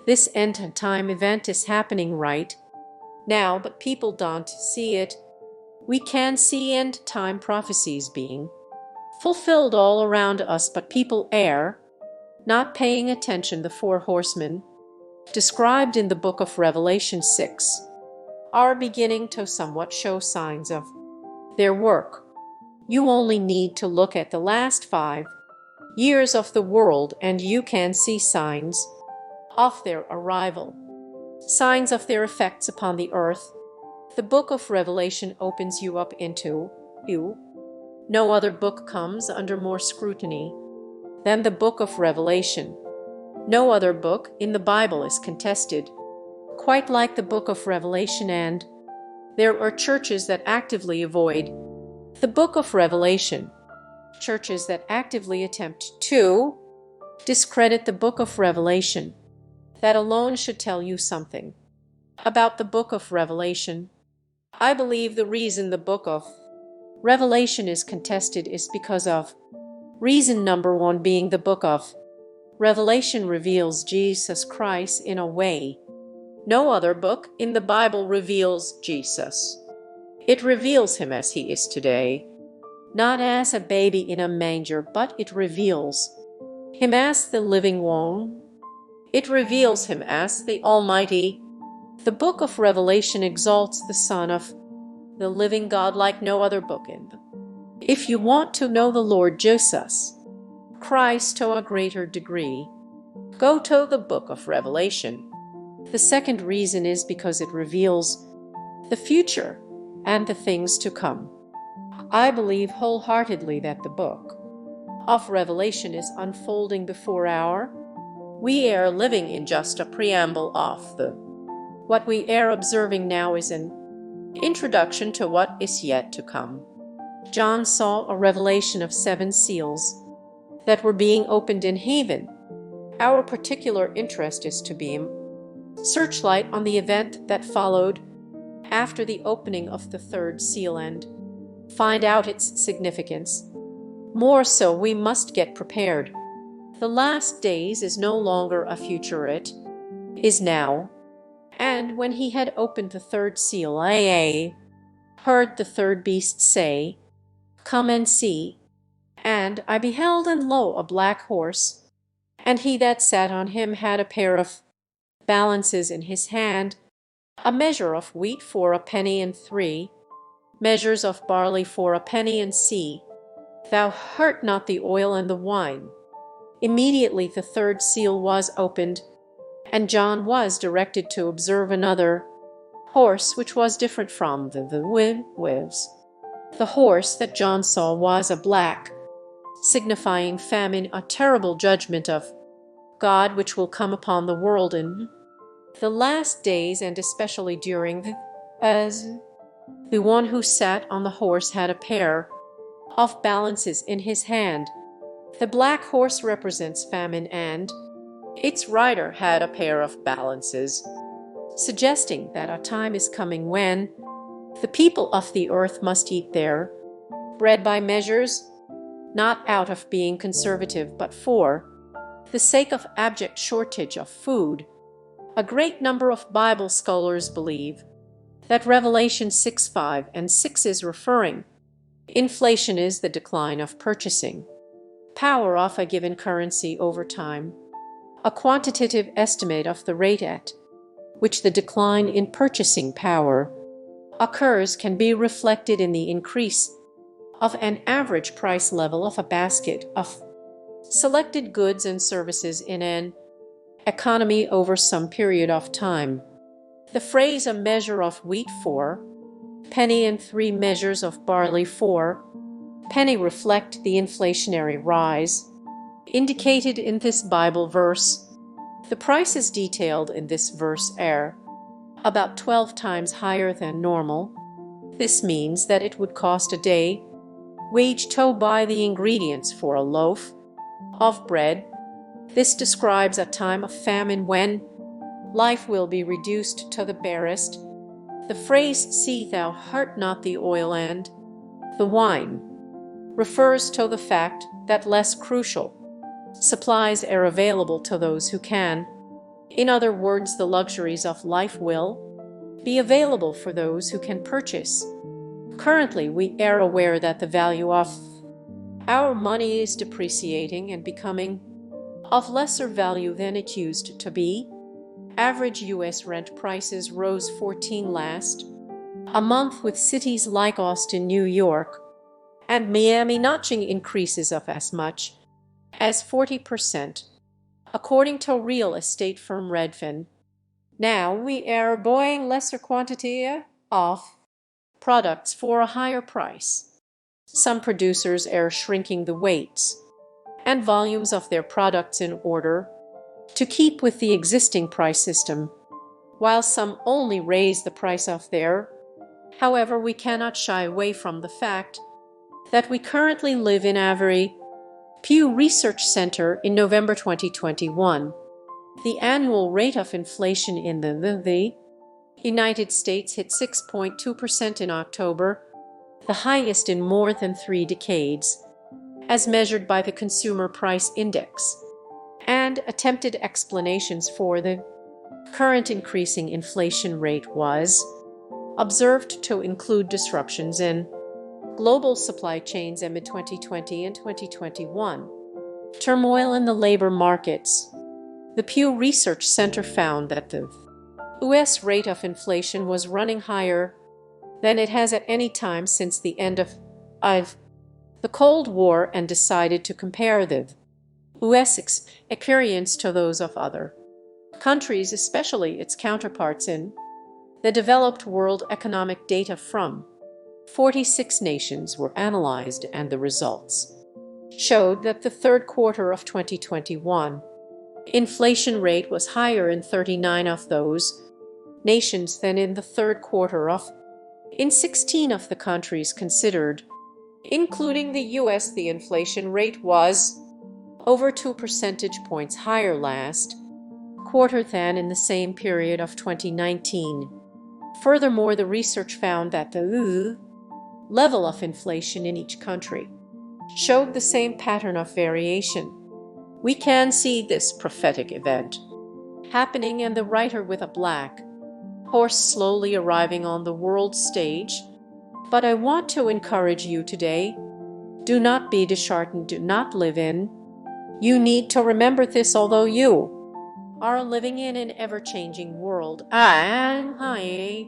This end-time event is happening right now, but people don't see it. We can see end-time prophecies being fulfilled all around us, but people err, not paying attention. The four horsemen, described in the book of Revelation 6, are beginning to somewhat show signs of their work. You only need to look at the last 5 years of the world and you can see signs of their arrival, signs of their effects upon the earth. The book of Revelation opens you up into you. No other book comes under more scrutiny than the book of Revelation. No other book in the Bible is contested quite like the book of Revelation, and there are churches that actively avoid the book of Revelation, churches that actively attempt to discredit the book of Revelation. That alone should tell you something about the book of Revelation. I believe the reason the book of Revelation is contested is because of reason number one being the book of Revelation reveals Jesus Christ in a way no other book in the Bible reveals Jesus. It reveals him as he is today, not as a baby in a manger, but it reveals him as the living one. It reveals him as the Almighty. The book of Revelation exalts the Son of the living God like no other book in them. If you want to know the Lord Jesus Christ to a greater degree, go to the book of Revelation. The second reason is because it reveals the future and the things to come. I believe wholeheartedly that the book of Revelation is unfolding before we are living in just a preamble of the what we are observing now is an introduction to what is yet to come. John saw a revelation of 7 seals that were being opened in heaven. Our particular interest is to beam searchlight on the event that followed after the opening of the 3rd seal and find out its significance. More so, we must get prepared. The last days is no longer a future, it is now. And when he had opened the 3rd seal, I heard the 3rd beast say, "Come and see." And I beheld, and lo, a black horse, and he that sat on him had a pair of balances in his hand, a measure of wheat for a penny, and 3 measures of barley for a penny, and see, thou hurt not the oil and the wine. Immediately the 3rd seal was opened, and John was directed to observe another horse, which was different from the wives. The horse that John saw was a black, signifying famine, a terrible judgment of God which will come upon the world in the last days, and especially during the one who sat on the horse had a pair of balances in his hand. The black horse represents famine, and its rider had a pair of balances, suggesting that a time is coming when the people of the earth must eat their bread by measures, not out of being conservative, but for the sake of abject shortage of food. A great number of Bible scholars believe that Revelation 6:5 and 6 is referring. Inflation is the decline of purchasing power of a given currency over time. A quantitative estimate of the rate at which the decline in purchasing power occurs can be reflected in the increase of an average price level of a basket of selected goods and services in an economy over some period of time. The phrase "a measure of wheat for penny and 3 measures of barley for penny" reflect the inflationary rise indicated in this Bible verse. The prices detailed in this verse are about 12 times higher than normal. This means that it would cost a day wage to buy the ingredients for a loaf of bread. This describes a time of famine when life will be reduced to the barest. The phrase "see thou hurt not the oil and the wine" refers to the fact that less crucial supplies are available to those who can In other words, the luxuries of life will be available for those who can purchase. Currently, we are aware that the value of our money is depreciating and becoming of lesser value than it used to be. Average U.S. rent prices rose 14 last a month, with cities like Austin, New York, and Miami notching increases of as much as 40%, according to real estate firm Redfin. Now we are buying lesser quantity of products for a higher price. Some producers are shrinking the weights and volumes of their products in order to keep with the existing price system, while some only raise the price of their. However, we cannot shy away from the fact that we currently live in a very Pew Research Center in November 2021. The annual rate of inflation in the United States hit 6.2% in October, the highest in more than 3 decades, as measured by the Consumer Price Index, and attempted explanations for the current increasing inflation rate was observed to include disruptions in global supply chains amid 2020 and 2021, turmoil in the labor markets. The Pew Research Center found that the U.S. rate of inflation was running higher than it has at any time since the end of the Cold War, and decided to compare the U.S. experience to those of other countries, especially its counterparts in the developed world. Economic data from 46 nations were analyzed, and the results showed that the third quarter of 2021 inflation rate was higher in 39 of those nations than in the third quarter of in 16 of the countries considered, including the U.S. The inflation rate was over 2 percentage points higher last quarter than in the same period of 2019. Furthermore, the research found that the level of inflation in each country showed the same pattern of variation. We can see this prophetic event happening, and the writer with a black horse slowly arriving on the world stage. But I want to encourage you today, do not be disheartened, do not live in. You need to remember this: although you are living in an ever-changing world, a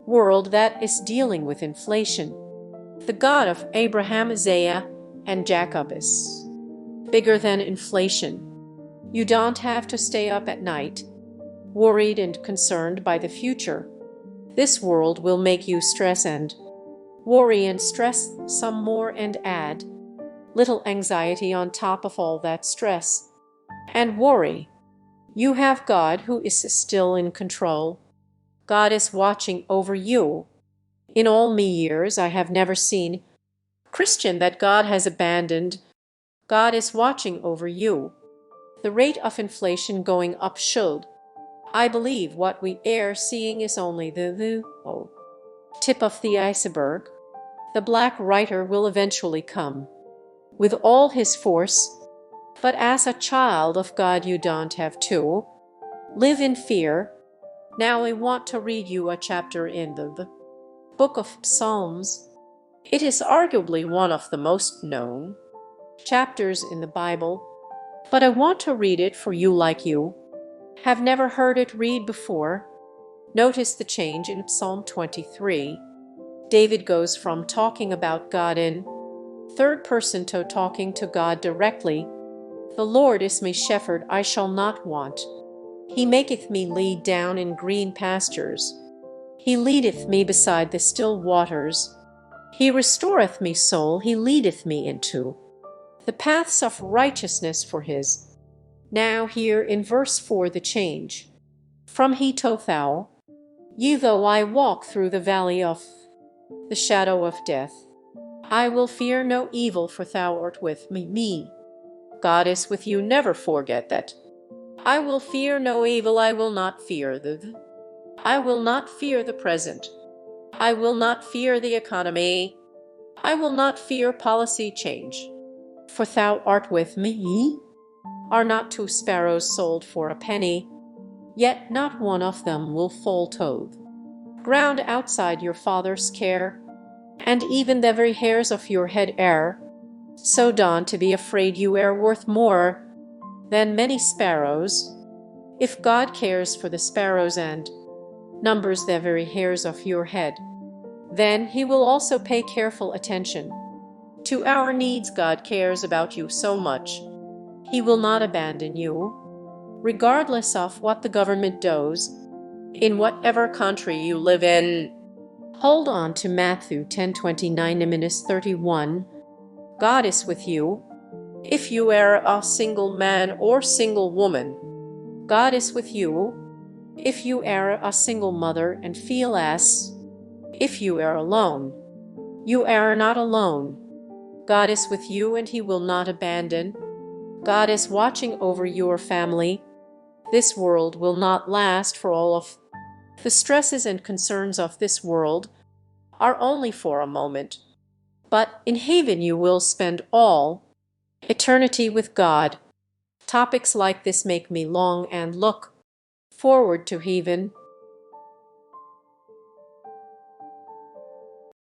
world that is dealing with inflation, the God of Abraham, Isaiah, and Jacob is bigger than inflation. You don't have to stay up at night, worried and concerned by the future. This world will make you stress and worry and stress some more and add little anxiety on top of all that stress and worry. You have God who is still in control. God is watching over you. In all me years, I have never seen Christian that God has abandoned. God is watching over you. The rate of inflation going up should. I believe what we are seeing is only the tip of the iceberg. The black writer will eventually come with all his force, but as a child of God you don't have to live in fear. Now I want to read you a chapter in the book of Psalms. It is arguably one of the most known chapters in the Bible, but I want to read it for you like you have never heard it read before. Notice the change in Psalm 23. David goes from talking about God in third person to talking to God directly. The Lord is my shepherd, I shall not want. He maketh me lead down in green pastures. He leadeth me beside the still waters. He restoreth me soul, he leadeth me into the paths of righteousness for his. Now here in verse 4 the change. From he to thou, yea, though I walk through the valley of the shadow of death, I will fear no evil, for thou art with me. God is with you, never forget that. I will fear no evil, I will not fear I will not fear the present. I will not fear the economy. I will not fear policy change. For thou art with me. Are not 2 sparrows sold for a penny? yet not one of them will fall to ground outside your Father's care, and even the very hairs of your head are so done to be afraid you are worth more than many sparrows. If God cares for the sparrows and numbers the very hairs of your head, then He will also pay careful attention to our needs. God cares about you so much. He will not abandon you, regardless of what the government does, in whatever country you live in. Hold on to Matthew 10:29-31. God is with you. If you are a single man or single woman, God is with you. If you are a single mother and feel as if you are alone, you are not alone. God is with you and He will not abandon. God is watching over your family. This world will not last for all of the stresses and concerns of this world are only for a moment, but in heaven you will spend all eternity with God. Topics like this make me long and look forward to heaven.